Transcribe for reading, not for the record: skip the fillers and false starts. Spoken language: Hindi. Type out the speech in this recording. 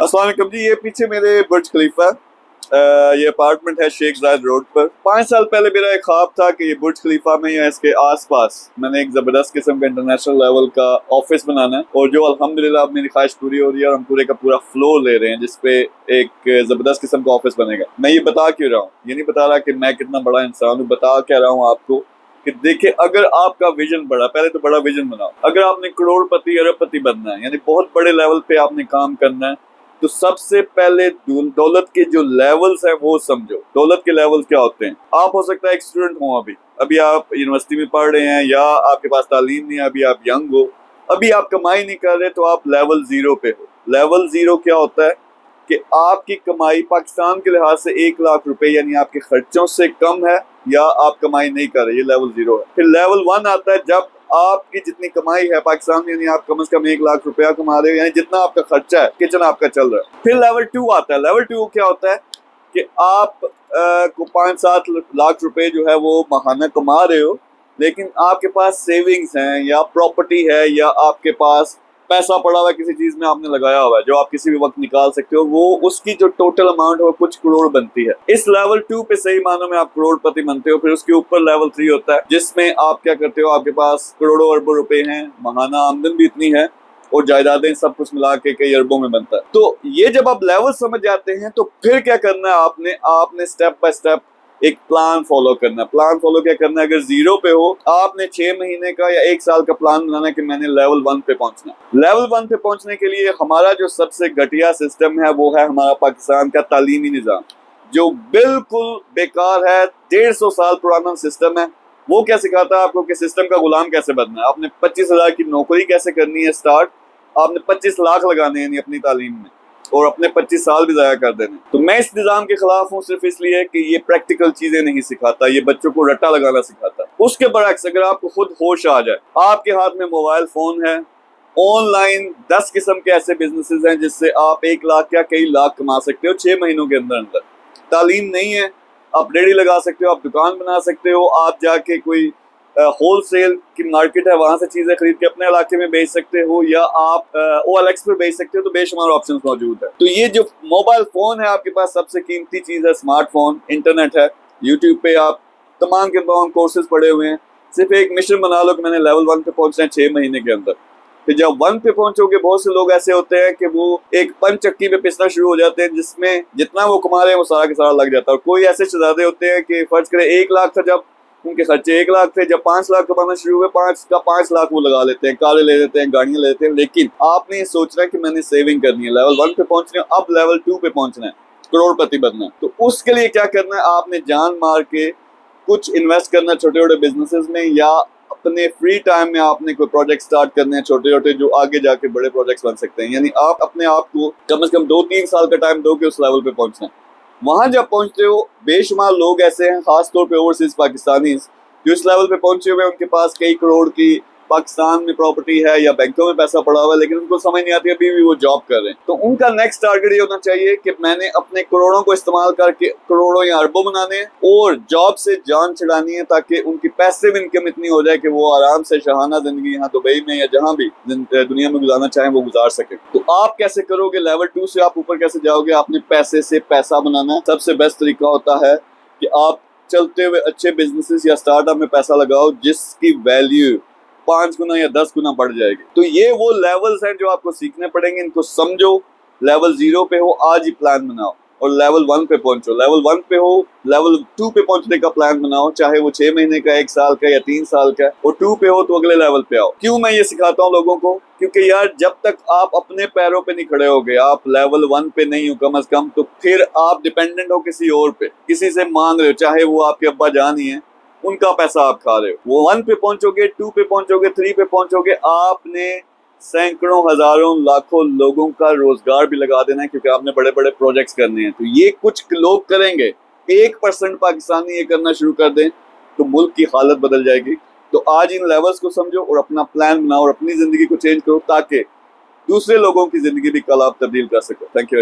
अस्सलाम वालेकुम जी। ये पीछे मेरे बुर्ज खलीफा ये अपार्टमेंट है शेख जायद रोड पर। 5 साल पहले मेरा एक ख्वाब था कि ये बुर्ज खलीफा में या इसके आसपास मैंने एक जबरदस्त किस्म का इंटरनेशनल लेवल का ऑफिस बनाना है, और जो अल्हम्दुलिल्लाह अब मेरी ख्वाहिश पूरी हो रही है और हम पूरे का पूरा फ्लोर ले रहे हैं जिसपे एक जबरदस्त किस्म का ऑफिस बनेगा। मैं ये बता क्यों रहा हूँ, ये नहीं बता रहा कि मैं कितना बड़ा इंसान हूँ, बता क्या रहा हूँ आपको कि देखिए, अगर आपका विजन बड़ा, पहले तो बड़ा विजन बनाओ। अगर आपने करोड़पति अरबपति बनना है, यानी बहुत बड़े लेवल पे आपने काम करना है, तो सबसे पहले दौलत के जो लेवल्स हैं वो समझो। दौलत के लेवल्स क्या होते हैं? आप हो सकता है एक स्टूडेंट हो, अभी आप यूनिवर्सिटी में पढ़ रहे हैं, या आपके पास तालीम नहीं है, अभी आप यंग हो, अभी आप कमाई नहीं कर रहे, तो आप लेवल 0 पे हो। लेवल 0 क्या होता है कि आपकी कमाई पाकिस्तान के लिहाज से 1 लाख रुपए यानी आपके खर्चों से कम है, या आप कमाई नहीं कर रहे, ये लेवल 0 है। फिर लेवल 1 आता है जब आपकी जितनी कमाई है पाकिस्तान में, यानी आप कम से कम 1 लाख रुपया कमा रहे हो, यानी जितना आपका खर्चा है, किचन आपका चल रहा है। फिर लेवल 2 आता है। लेवल 2 क्या होता है कि आप को 5-7 लाख रुपए जो है वो माहाना कमा रहे हो, लेकिन आपके पास सेविंग्स हैं या प्रॉपर्टी है, या आपके पास पैसा पड़ा हुआ है, किसी चीज में आपने लगाया हुआ है जो आप किसी भी वक्त निकाल सकते हो, वो उसकी जो टोटल अमाउंट है कुछ करोड़ बनती है। इस लेवल 2 पे सही मानों में आप करोड़पति बनते हो। फिर उसके ऊपर लेवल 3 होता है जिसमें आप क्या करते हो, आपके पास करोड़ों अरबों रुपए हैं, माहाना आमदन भी इतनी है, और जायदादें सब कुछ मिला के कई अरबों में बनता है। तो ये जब आप लेवल समझ जाते हैं तो फिर क्या करना है, आपने स्टेप बाय स्टेप एक प्लान फॉलो करना है। प्लान फॉलो क्या करना है? अगर 0 पे हो, आपने 6 महीने का या 1 साल का प्लान बनाना है कि मैंने लेवल 1 पे पहुंचना है। लेवल 1 पे पहुंचने के लिए हमारा जो सबसे घटिया सिस्टम है वो है हमारा पाकिस्तान का तालीमी निज़ाम, जो बिल्कुल बेकार है। 150 साल पुराना सिस्टम है। वो क्या सिखाता है आपको कि सिस्टम का गुलाम कैसे बनना है, आपने 25,000 की नौकरी कैसे करनी है स्टार्ट, आपने 25 लाख लगाने हैं अपनी तालीम में, और अपने 25 साल भी ज़ाया कर देने। तो मैं इस निज़ाम के खिलाफ हूँ, सिर्फ इसलिए कि ये प्रैक्टिकल चीजें नहीं सिखाता, ये बच्चों को रट्टा लगाना सिखाता है। उसके बरअक्स अगर आपको खुद होश आ जाए, आपके हाथ में मोबाइल फोन है, ऑनलाइन 10 किस्म के ऐसे बिजनेसेस हैं जिससे आप 1 लाख या कई लाख कमा सकते हो 6 महीनों के अंदर अंदर। तालीम नहीं है, आप रेडी लगा सकते हो, आप दुकान बना सकते हो, आप जाके कोई होलसेल की मार्केट है वहां से चीजें खरीद के अपने इलाके में बेच सकते हो, या आप OLX पर बेच सकते हो। तो बेशुमार ऑप्शंस मौजूद है। तो ये जो मोबाइल फोन है आपके पास, सबसे कीमती चीज है स्मार्टफोन, इंटरनेट है, यूट्यूब पे आप तमाम के तमाम कोर्सेज पढ़े हुए हैं। सिर्फ एक मिशन बना लो कि मैंने लेवल 1 पे पहुंचना है 6 महीने के अंदर। फिर जब 1 पे पहुंचोगे, बहुत से लोग ऐसे होते हैं कि वो एक पंचक्की पे पिसना शुरू हो जाते हैं, जिसमें जितना वो कमा रहे हैं वो सारा के सारा लग जाता है। और कोई ऐसे शहजादे होते हैं कि फर्ज करें 1 लाख था जब उनके खर्चे 1 लाख थे, जब 5 लाख कमाना शुरू हुए, 5 का 5 लाख वो लगा लेते हैं, कारें ले लेते हैं, गाड़ियां ले लेते हैं। लेकिन आपने ये सोचना है कि मैंने सेविंग करनी है, लेवल 1 पे पहुंचना है, अब लेवल 2 पे पहुंचना है, करोड़पति बनना है। तो उसके लिए क्या करना है, आपने जान मार के कुछ इन्वेस्ट करना है छोटे छोटे बिजनेसेस में, या अपने फ्री टाइम में आपने कोई प्रोजेक्ट स्टार्ट करने हैं छोटे छोटे, जो आगे जाके बड़े प्रोजेक्ट्स बन सकते हैं। यानी आप अपने आप को कम से कम 2-3 साल का टाइम दो कि उस लेवल पे पहुंचना है। वहां जब पहुंचते हो, बेशुमार लोग ऐसे हैं, खासतौर पे ओवरसीज पाकिस्तानी जो इस लेवल पे पहुंचे हुए हैं, उनके पास कई करोड़ की पाकिस्तान में प्रॉपर्टी है या बैंकों में पैसा पड़ा हुआ है, लेकिन उनको समझ नहीं आती, अभी भी वो जॉब कर रहे हैं। तो उनका नेक्स्ट टारगेट ये होना चाहिए कि मैंने अपने करोड़ों को इस्तेमाल करके करोड़ों या अरबों बनाने हैं, और जॉब से जान छुड़ानी है, ताकि उनकी पैसिव इनकम इतनी हो जाए कि वो आराम से शहाना जिंदगी यहाँ दुबई में या जहां भी दुनिया में गुजारना चाहें वो गुजार सके। तो आप कैसे करोगे? लेवल 2 से आप ऊपर कैसे जाओगे? आपने पैसे से पैसा बनाना है। सबसे बेस्ट तरीका होता है कि आप चलते हुए अच्छे बिजनेसेस या स्टार्टअप में पैसा लगाओ, जिसकी वैल्यू 5 गुना या 10 गुना बढ़ जाएगी। तो ये वो लेवल्स हैं जो आपको सीखने पड़ेंगे, इनको समझो। लेवल 0 पे हो, आज ही प्लान बनाओ और लेवल 1 पे पहुंचो। लेवल 1 पे हो, लेवल 2 पे पहुंचने का प्लान बनाओ, चाहे वो 6 महीने का, 1 साल का या 3 साल का। और 2 पे हो तो अगले लेवल पे आओ। क्यों मैं ये सिखाता हूँ लोगों को? क्योंकि यार, जब तक आप अपने पैरों पे नहीं खड़े होगे, आप लेवल 1 पे नहीं हो कम अज कम, तो फिर आप डिपेंडेंट हो किसी और पे, किसी से मांग रहे हो, चाहे वो आपके अब्बा जान ही है, उनका पैसा आप खा रहे हो। वो 1 पे पहुंचोगे, 2 पे पहुंचोगे, 3 पे पहुंचोगे, आपने सैकड़ों, हजारों, लाखों लोगों का रोजगार भी लगा देना है, क्योंकि आपने बड़े बड़े प्रोजेक्ट्स करने हैं। तो ये कुछ लोग करेंगे, 1% पाकिस्तानी ये करना शुरू कर दें तो मुल्क की हालत बदल जाएगी। तो आज इन लेवल्स को समझो और अपना प्लान बनाओ और अपनी जिंदगी को चेंज करो, ताकि दूसरे लोगों की जिंदगी भी कल आप तब्दील कर सको। Thank you.